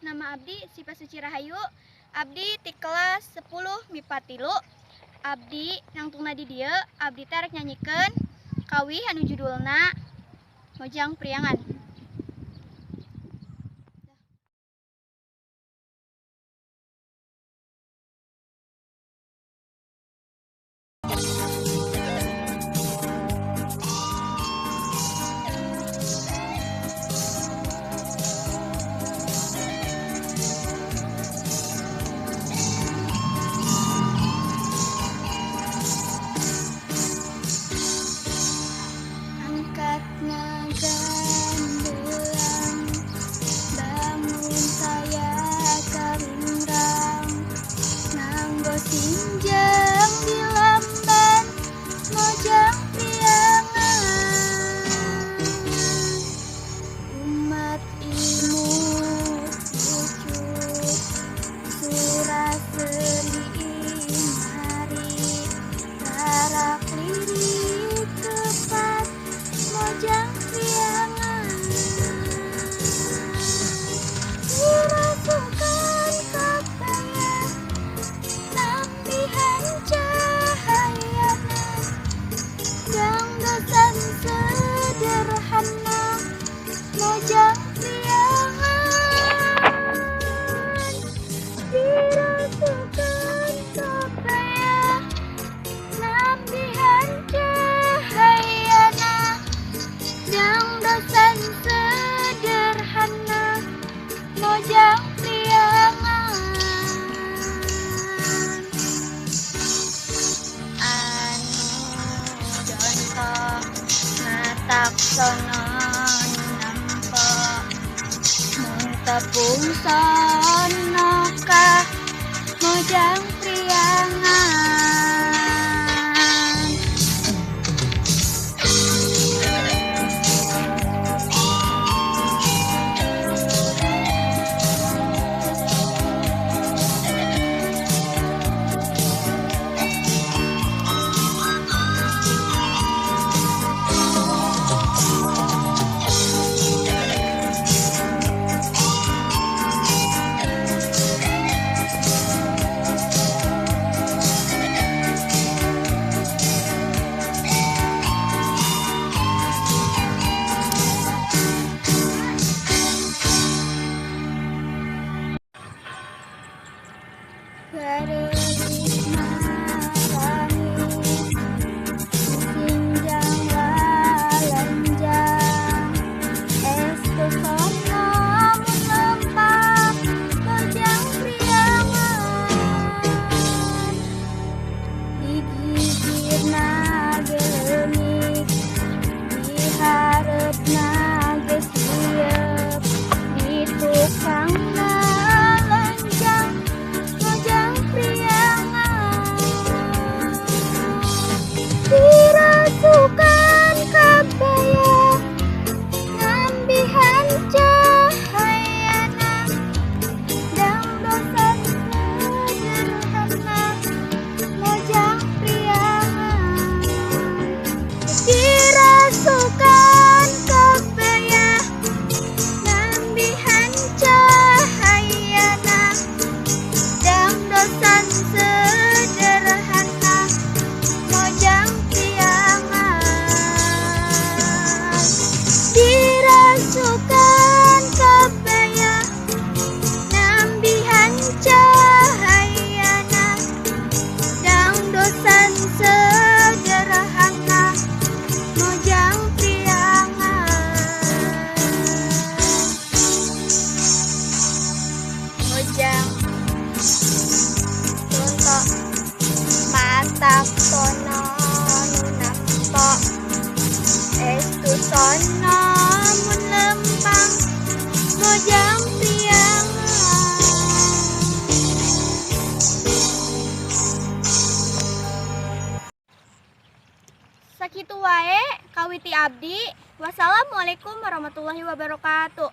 nama abdi Sipa Suci Rahayu. Abdi ti kelas 10 MIPA 3. Abdi nangtungna di dieu, abdi teh rek nyanyikeun kawih anu judulna Mojang Priangan. Angkatna gandelang, bangun saya karingrang, nganggo sinjang di lamban, mojang priangan. Umat ilmu pucuk, surah seli mari, rarak lirik kepat, mojang priangan. Dirasukan kapaya, nambihan cahayana, gangdosan sederhana, mojang priangan. Dirasukan kapaya, nambihan cahayana, gangdosan sederhana, mojang priangan. Anu contoh ngataksono nampa, mun tepung sono ka mojang priangan. Garelis marani, sinjang lalanjang, estu sono mun lempang, mojang priangan. Di gigirna ge leungit, di hareupna ge sieup, di tukangna lanjang, mojang priangan. Dirasukan kabaya, nambihan cahayana, gangdosan sederhana, mojang priangan. Dirasukan kabaya, nambihan cahayana, gangdosan sederhana, mojang priangan. Dirasukan kabaya, nambihan cahayana, gangdosan sederhana, mojang priangan. Mojang contoh matak sono nu nampa, estu sono mun lempang, mojang priangan. Sakitu wae kawiti abdi. Wassalamualaikum warahmatullahi wabarakatuh.